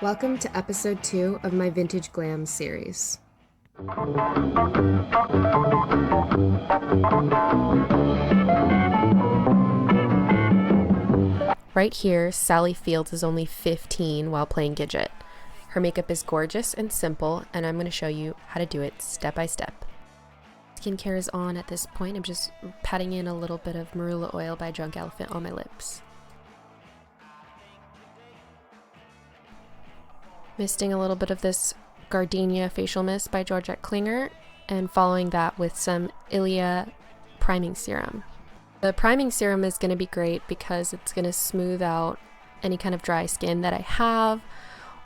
Welcome to episode 2 of my Vintage Glam series. Right here, Sally Fields is only 15 while playing Gigdet. Her makeup is gorgeous and simple, and I'm going to show you how to do it step by step. Skincare is on at this point. I'm just patting in a little bit of marula oil by Drunk Elephant on my lips. Misting a little bit of this Gardenia facial mist by Georgette Klinger, and following that with some Ilia priming serum. The priming serum is going to be great because it's going to smooth out any kind of dry skin that I have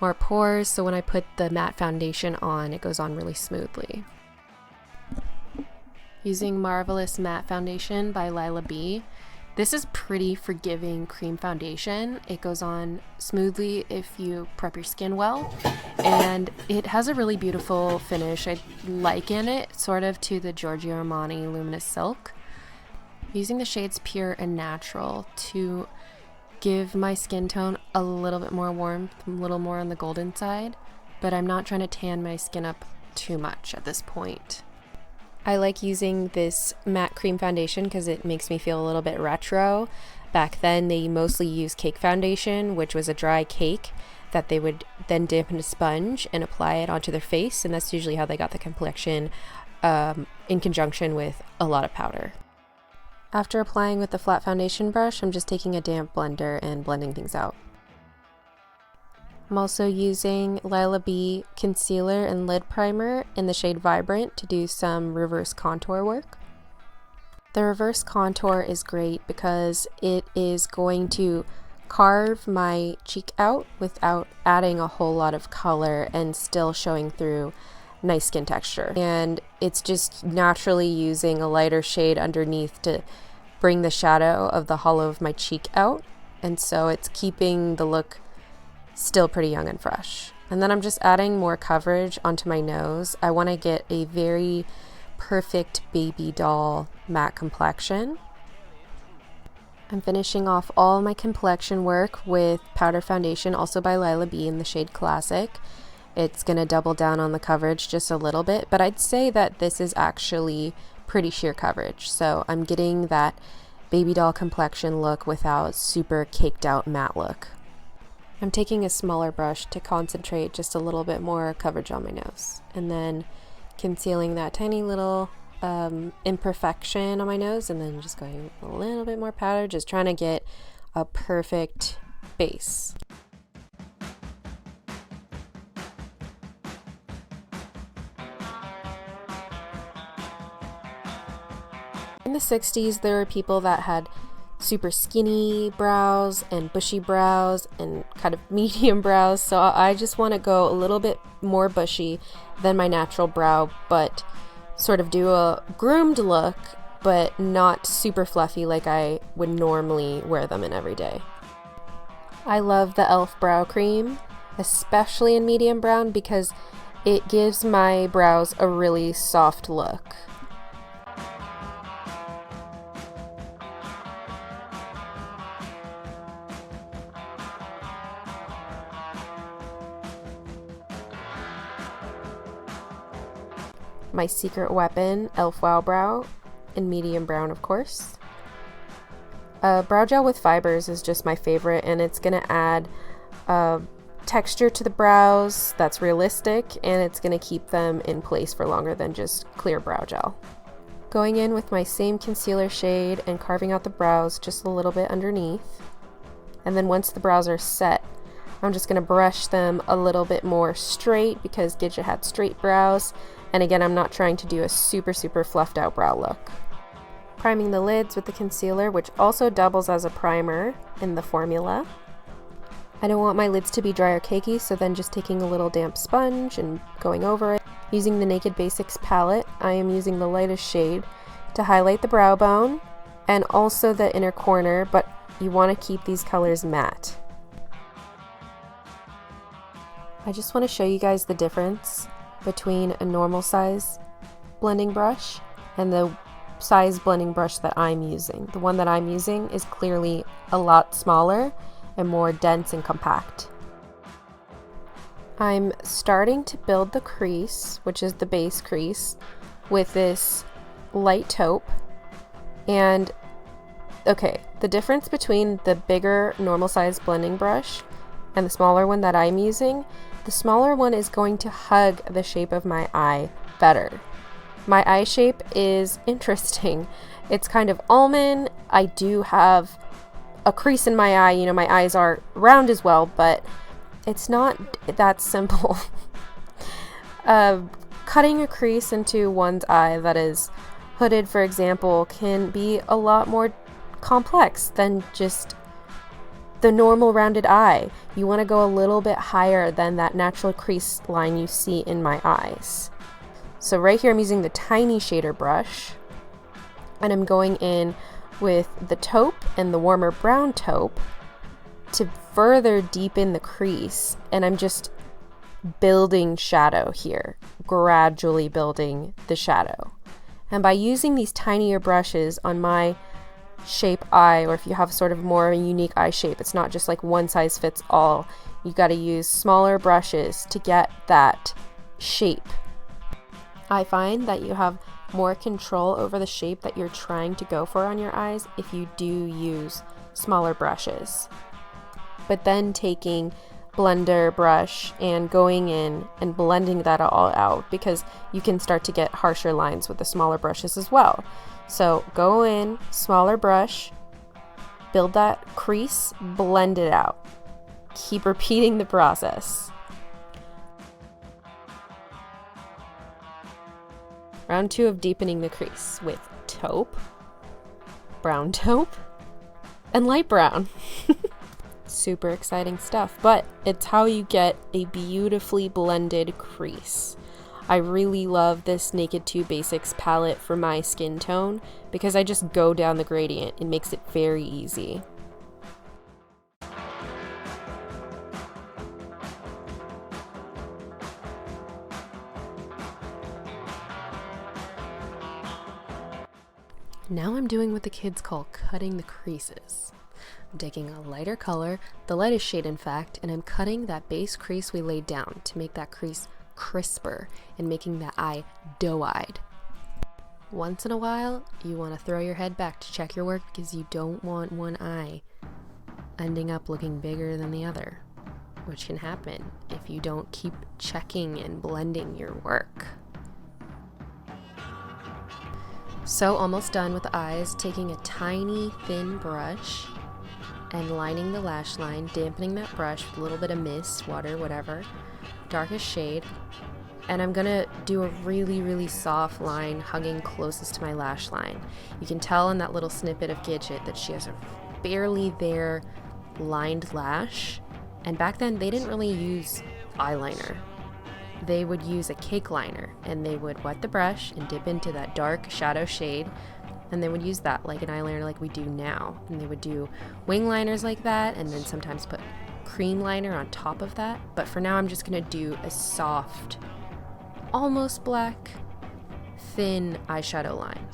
or pores, so when I put the matte foundation on, it goes on really smoothly. Using Marvelous Matte Foundation by Lila B. This is pretty forgiving cream foundation. It goes on smoothly if you prep your skin well, and it has a really beautiful finish. I liken it sort of to the Giorgio Armani Luminous Silk. Using the shades Pure and Natural to give my skin tone a little bit more warmth, a little more on the golden side, but I'm not trying to tan my skin up too much at this point. I like using this matte cream foundation because it makes me feel a little bit retro. Back then they mostly used cake foundation, which was a dry cake that they would then dip in a sponge and apply it onto their face, and that's usually how they got the complexion in conjunction with a lot of powder. After applying with the flat foundation brush, I'm just taking a damp blender and blending things out. I'm also using Lila B concealer and lid primer in the shade Vibrant to do some reverse contour work. The reverse contour is great because it is going to carve my cheek out without adding a whole lot of color and still showing through nice skin texture. And it's just naturally using a lighter shade underneath to bring the shadow of the hollow of my cheek out. And so it's keeping the look still pretty young and fresh. And then I'm just adding more coverage onto my nose. I want to get a very perfect baby doll matte complexion. I'm finishing off all my complexion work with powder foundation, also by Lila B in the shade Classic. It's going to double down on the coverage just a little bit, but I'd say that this is actually pretty sheer coverage. So I'm getting that baby doll complexion look without super caked out matte look. I'm taking a smaller brush to concentrate just a little bit more coverage on my nose, and then concealing that tiny little imperfection on my nose, and then just going a little bit more powder, just trying to get a perfect base. In the 60s, there were people that had super skinny brows and bushy brows and kind of medium brows, so I just want to go a little bit more bushy than my natural brow, but sort of do a groomed look, but not super fluffy like I would normally wear them in every day. I love the e.l.f. brow cream, especially in medium brown, because it gives my brows a really soft look. My secret weapon, e.l.f. Wow Brow, in medium brown, of course. Brow gel with fibers is just my favorite, and it's going to add texture to the brows that's realistic, and it's going to keep them in place for longer than just clear brow gel. Going in with my same concealer shade and carving out the brows just a little bit underneath. And then once the brows are set, I'm just going to brush them a little bit more straight because Gigdet had straight brows. And again, I'm not trying to do a super fluffed out brow look. Priming the lids with the concealer, which also doubles as a primer in the formula. I don't want my lids to be dry or cakey, so then just taking a little damp sponge and going over it. Using the Naked Basics palette, I am using the lightest shade to highlight the brow bone and also the inner corner, but you want to keep these colors matte. I just want to show you guys the difference between a normal size blending brush and the size blending brush that I'm using. The one that I'm using is clearly a lot smaller and more dense and compact. I'm starting to build the crease, which is the base crease, with this light taupe. And okay, the difference between the bigger normal size blending brush and the smaller one that I'm using, the smaller one is going to hug the shape of my eye better. My eye shape is interesting. It's kind of almond. I do have a crease in my eye. You know, my eyes are round as well, but it's not that simple. Cutting a crease into one's eye that is hooded, for example, can be a lot more complex than just the normal rounded eye. You want to go a little bit higher than that natural crease line you see in my eyes. So right here I'm using the tiny shader brush, and I'm going in with the taupe and the warmer brown taupe to further deepen the crease, and I'm just building shadow here, gradually building the shadow. And by using these tinier brushes on my shape eye, or if you have sort of more a unique eye shape, it's not just like one size fits all. You got to use smaller brushes to get that shape. I find that you have more control over the shape that you're trying to go for on your eyes if you do use smaller brushes. But then taking blender brush and going in and blending that all out, because you can start to get harsher lines with the smaller brushes as well. So go in, smaller brush, build that crease, blend it out. Keep repeating the process. Round 2 of deepening the crease with taupe, brown taupe, and light brown. Super exciting stuff, but it's how you get a beautifully blended crease. I really love this Naked 2 Basics palette for my skin tone because I just go down the gradient. It makes it very easy. Now I'm doing what the kids call cutting the creases. I'm taking a lighter color, the lightest shade in fact, and I'm cutting that base crease we laid down to make that crease crisper and making that eye doe-eyed. Once in a while, you want to throw your head back to check your work because you don't want one eye ending up looking bigger than the other, which can happen if you don't keep checking and blending your work. So almost done with the eyes, taking a tiny thin brush and lining the lash line, dampening that brush with a little bit of mist, water, whatever, darkest shade. And I'm gonna do a really soft line hugging closest to my lash line. You can tell in that little snippet of Gigdet that she has a barely there lined lash. And back then they didn't really use eyeliner. They would use a cake liner, and they would wet the brush and dip into that dark shadow shade, and they would use that like an eyeliner like we do now. And they would do wing liners like that, and then sometimes put cream liner on top of that. But for now I'm just gonna do a soft, almost black, thin eyeshadow line.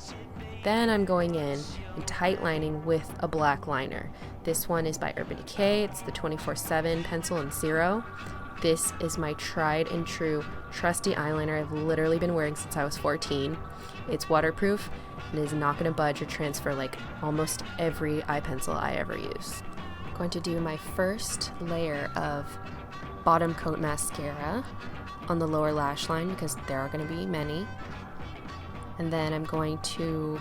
Then I'm going in and tight lining with a black liner. This one is by Urban Decay. It's the 24/7 pencil in Zero. This is my tried and true trusty eyeliner I've literally been wearing since I was 14. It's waterproof and is not going to budge or transfer like almost every eye pencil I ever use. I'm going to do my first layer of bottom coat mascara on the lower lash line because there are going to be many. And then I'm going to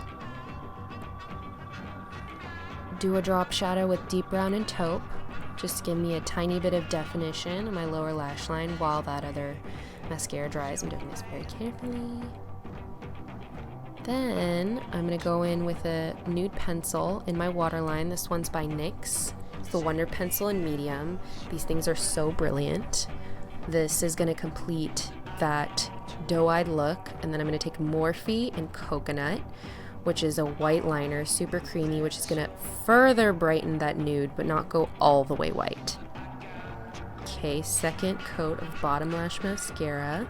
do a drop shadow with deep brown and taupe. Just give me a tiny bit of definition on my lower lash line while that other mascara dries. I'm doing this very carefully. Then I'm going to go in with a nude pencil in my waterline. This one's by NYX. It's the Wonder Pencil in medium. These things are so brilliant. This is going to complete that doe-eyed look. And then I'm going to take Morphe and Coconut, which is a white liner, super creamy, which is going to further brighten that nude, but not go all the way white. Okay, second coat of bottom lash mascara.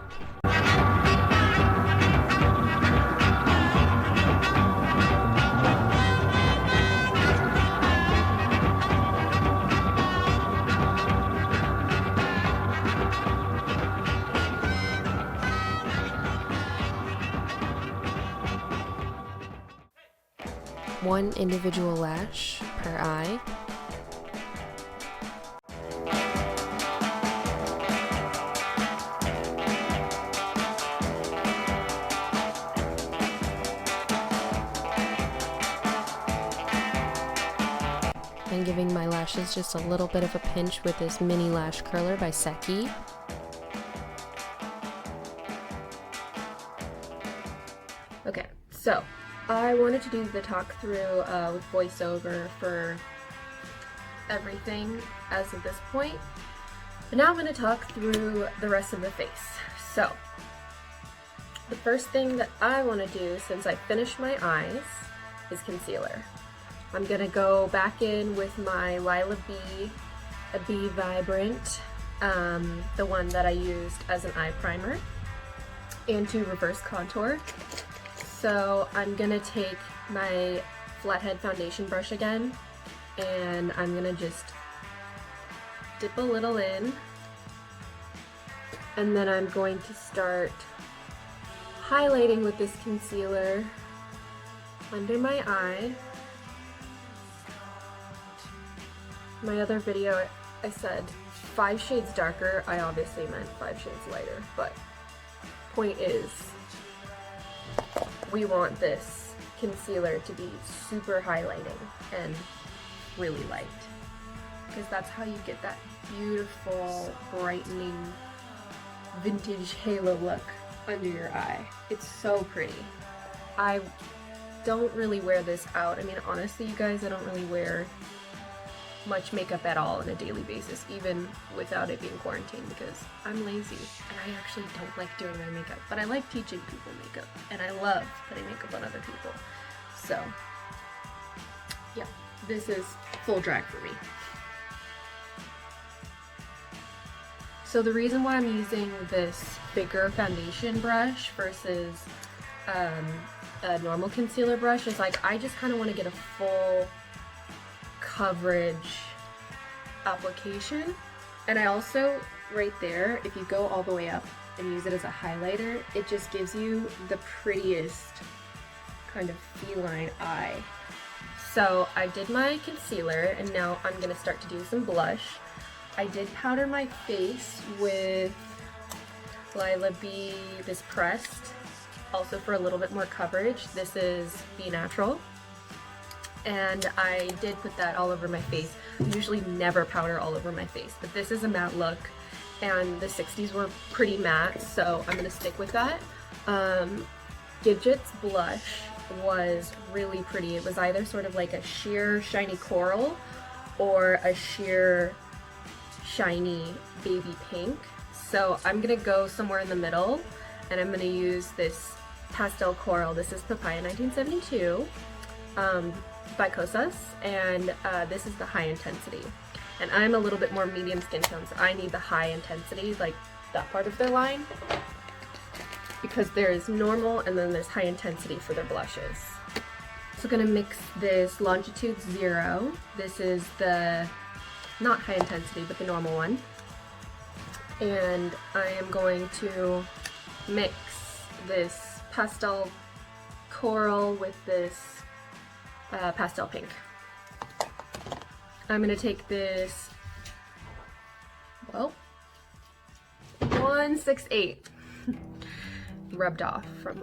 one individual lash per eye. And giving my lashes just a little bit of a pinch with this mini lash curler by Seki. Okay, so I wanted to do the talk through with voiceover for everything as of this point, but now I'm going to talk through the rest of the face. So the first thing that I want to do since I finished my eyes is concealer. I'm going to go back in with my Lila B, a B Vibrant, the one that I used as an eye primer, and to reverse contour. So I'm going to take my flathead foundation brush again, and I'm going to just dip a little in, and then I'm going to start highlighting with this concealer under my eye. My other video, I said 5 shades darker. I obviously meant 5 shades lighter, but point is, we want this concealer to be super highlighting and really light, because that's how you get that beautiful, brightening, vintage halo look under your eye. It's so pretty. I don't really wear this out. I mean, honestly, you guys, I don't really wear much makeup at all on a daily basis, even without it being quarantined, because I'm lazy and I actually don't like doing my makeup, but I like teaching people makeup and I love putting makeup on other people. So yeah, this is full drag for me. So the reason why I'm using this bigger foundation brush versus a normal concealer brush is like, I just kind of want to get a full coverage application. And I also, right there, if you go all the way up and use it as a highlighter, it just gives you the prettiest kind of feline eye. So I did my concealer, and now I'm going to start to do some blush. I did powder my face with Lila B, this pressed, also for a little bit more coverage. This is Be Natural. And I did put that all over my face. I usually never powder all over my face, but this is a matte look, and the 60s were pretty matte, so I'm gonna stick with that. Gigdet's blush was really pretty. It was either sort of like a sheer shiny coral or a sheer shiny baby pink. So I'm gonna go somewhere in the middle, and I'm gonna use this pastel coral. This is Papaya 1972. By Kosas, and this is the high intensity, and I'm a little bit more medium skin tone, so I need the high intensity, like that part of their line, because there's normal and then there's high intensity for their blushes. So I'm gonna mix this Longitude 0. This is the not high intensity but the normal one, and I am going to mix this pastel coral with this pastel pink. I'm gonna take this, well, 168 rubbed off from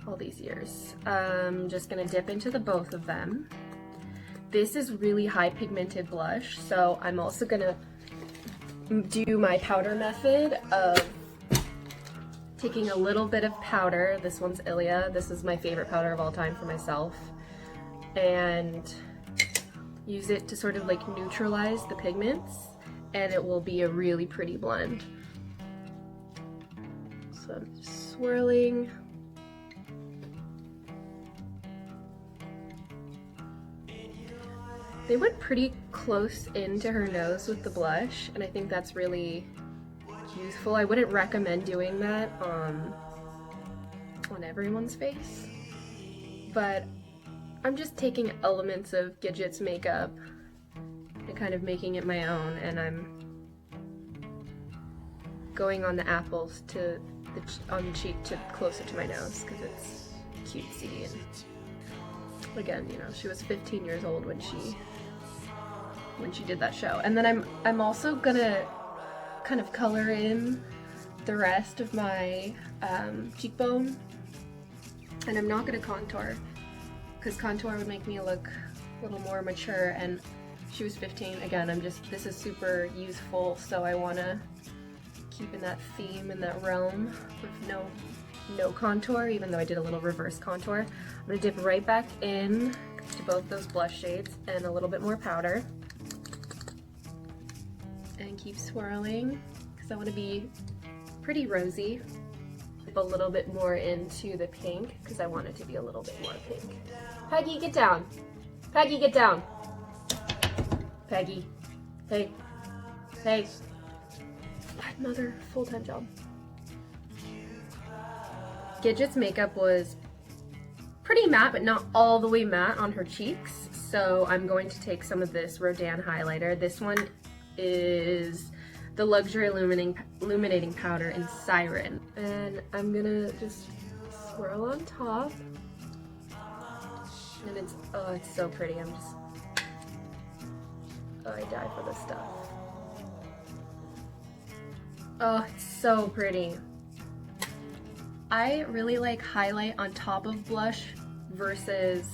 all these years. I'm just gonna dip into the both of them. This is really high pigmented blush, so I'm also gonna do my powder method of taking a little bit of powder. This one's Ilia. This is my favorite powder of all time for myself, and use it to sort of like neutralize the pigments, and it will be a really pretty blend. So I'm just swirling. They went pretty close into her nose with the blush, and I think that's really useful. I wouldn't recommend doing that on everyone's face, but I'm just taking elements of Gigdet's makeup and kind of making it my own, and I'm going on the apples to on the cheek to closer to my nose because it's cutesy, Again, you know, she was 15 years old when she did that show. And then I'm also gonna kind of color in the rest of my cheekbone, and I'm not gonna contour because contour would make me look a little more mature, and she was 15. Again, this is super youthful, so I wanna keep in that theme, in that realm with no contour, even though I did a little reverse contour. I'm gonna dip right back in to both those blush shades and a little bit more powder. And keep swirling, because I want to be pretty rosy. Dip a little bit more into the pink, because I want it to be a little bit more pink. Peggy, get down! Peggy, get down! Peggy. Hey. Hey. Mother, full-time job. Gigdet's makeup was pretty matte, but not all the way matte on her cheeks. So I'm going to take some of this Rodin highlighter. This one is the Luxury Illuminating Powder in Siren. And I'm gonna just swirl on top. And it's so pretty. I die for this stuff. Oh, it's so pretty. I really like highlight on top of blush versus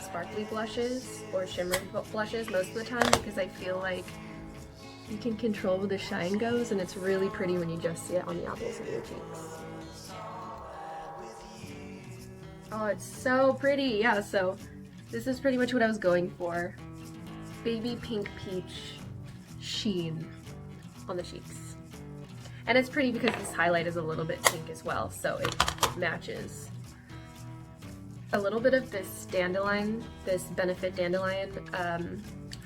sparkly blushes or shimmery blushes most of the time, because I feel like you can control where the shine goes, and it's really pretty when you just see it on the apples of your cheeks. Oh, it's so pretty. Yeah, so this is pretty much what I was going for. Baby pink peach sheen on the cheeks. And it's pretty because this highlight is a little bit pink as well, so it matches. A little bit of this dandelion, this Benefit Dandelion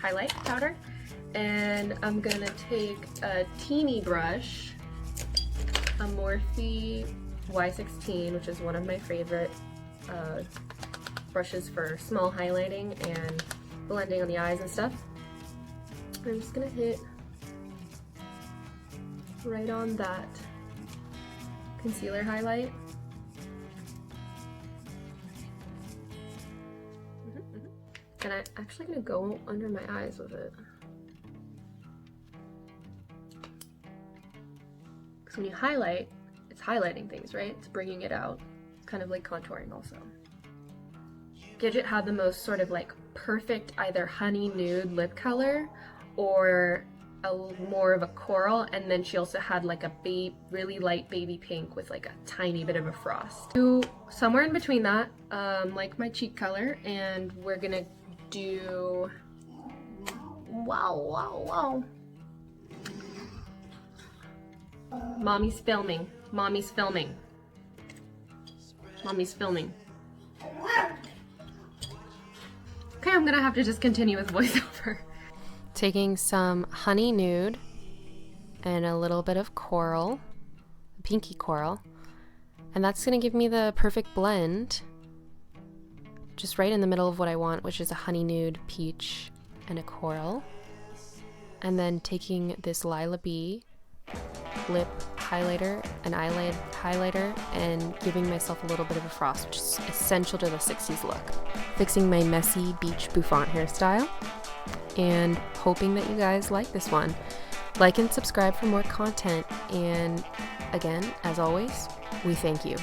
highlight powder. And I'm gonna take a teeny brush, a Morphe Y16, which is one of my favorite brushes for small highlighting and blending on the eyes and stuff. I'm just gonna hit right on that concealer highlight. And I'm actually gonna go under my eyes with it. Because when you highlight, it's highlighting things, right? It's bringing it out. It's kind of like contouring also. Gigdet had the most sort of like perfect either honey nude lip color or more of a coral, and then she also had like a really light baby pink with like a tiny bit of a frost. So somewhere in between that, like my cheek color, and we're gonna do wow. Mommy's filming. Mommy's filming. Mommy's filming. Okay, I'm gonna have to just continue with voiceover. Taking some honey nude and a little bit of coral, pinky coral, and that's gonna give me the perfect blend, just right in the middle of what I want, which is a honey nude, peach, and a coral. And then taking this Lila B lip highlighter, an eyelid highlighter, and giving myself a little bit of a frost, which is essential to the 60s look. Fixing my messy beach bouffant hairstyle, and hoping that you guys like this one. Like and subscribe for more content, and again, as always, we thank you.